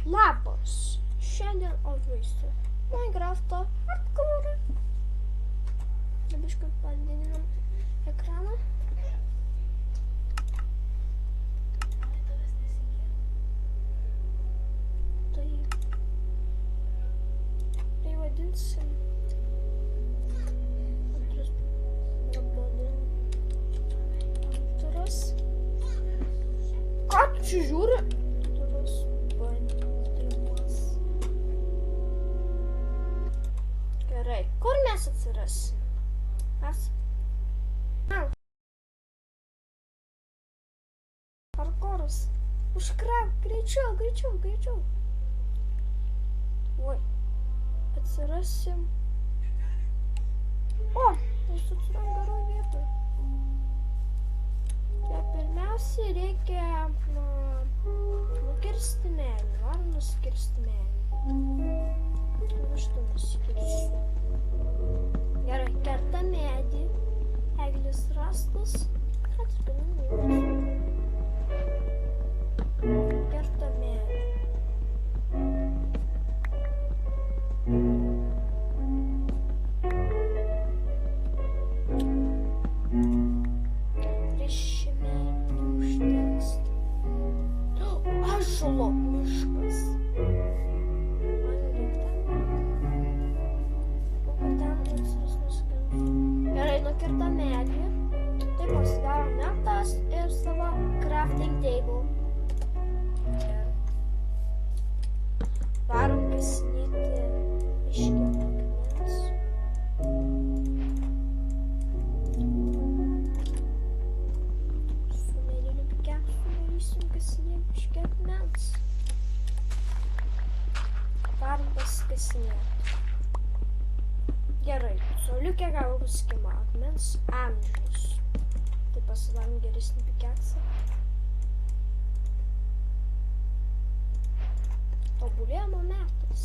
Labas. Šiandien aš žaisiu Minecraft'o hardcore. Dabar padidinam ekraną. Tai vadinsim antras. Ką tu čia žiūri? Antras bandymas. Gerai, kur mes atsirasim? Parkoras. Užkrauk, greičiau. Oi. Atsirasim. O, mes atsiram geroj vietoj. Tai pirmiausia reikia nukirsti medį. Noriu nuskirsti medį. Aš tu nuskirsiu. Gerai, kerta medį. Eglės rastas. Kerta medį. Ąžuolo miškas. Gerai, nukirta medį. Tai pasidarom naftas ir savo crafting table. Varom kasinėti miške akmens. Su mediniu pikeaksu darysim kasinėti miške akmens. Varom pasikasinėti. Gerai, soliukę gausim akmens amžius. Tai pasidarom geresnį pikeaksą. Tobulėjimo metas.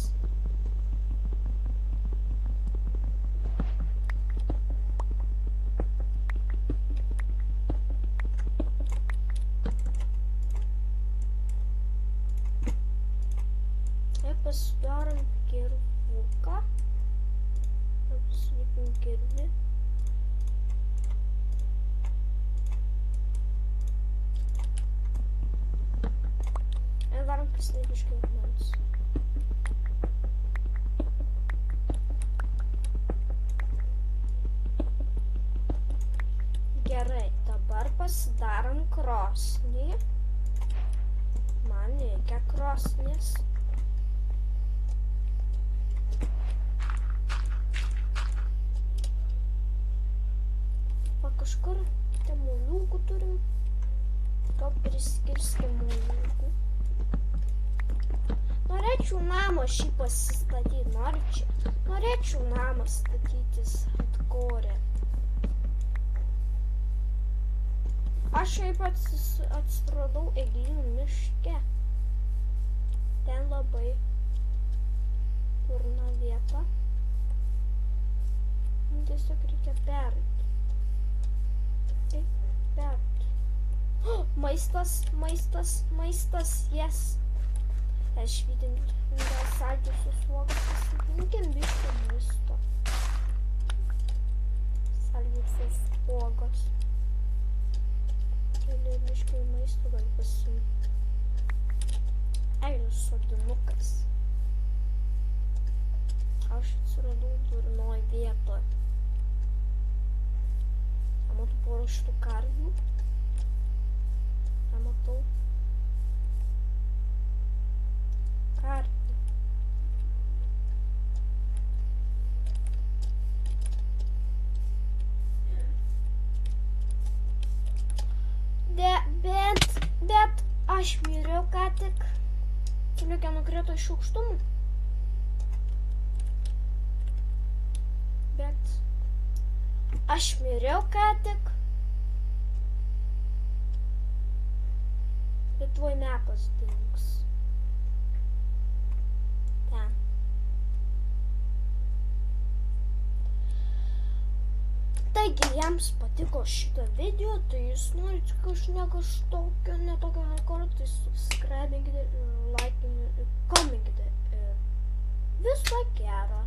Ir pasidarom kirvuką. Apsilikim kirvį. Ir varom kasinėti miške akmens. Gerai, dabar pasidarom krosnį. Man reikia krosnės. Va kažkur te moliūgų turim. To priskirskim moliūgų. Norėčiau namą šį pasistatyti, norėčiau namą statytis hardcore. Aš šiaip atsiradau eglynų miške. Ten labai durna vieta. Tiesiog reikia pereiti. Taip, pereiti. Maistas, yes. Aš vidinti, gal saldžiusius uogas pasirinkim biškį maisto. Saldžiusius uogas. Keli biškį maisto gali pasiimti. Eilius sodinukas. Aš atsiradau durnoj vietoj. Matau porą šitų karvių. Nematau. Karvių. Bet aš miriau ką tik. Liukia nukrito iš aukštumų. Bet aš miriau ką tik. Bet tvoj mepas dings. Ten. Taigi, jiems patiko šitą video, tai jūs norit netokio hardcore, tai subscribinkite, laikinkite, viso gero.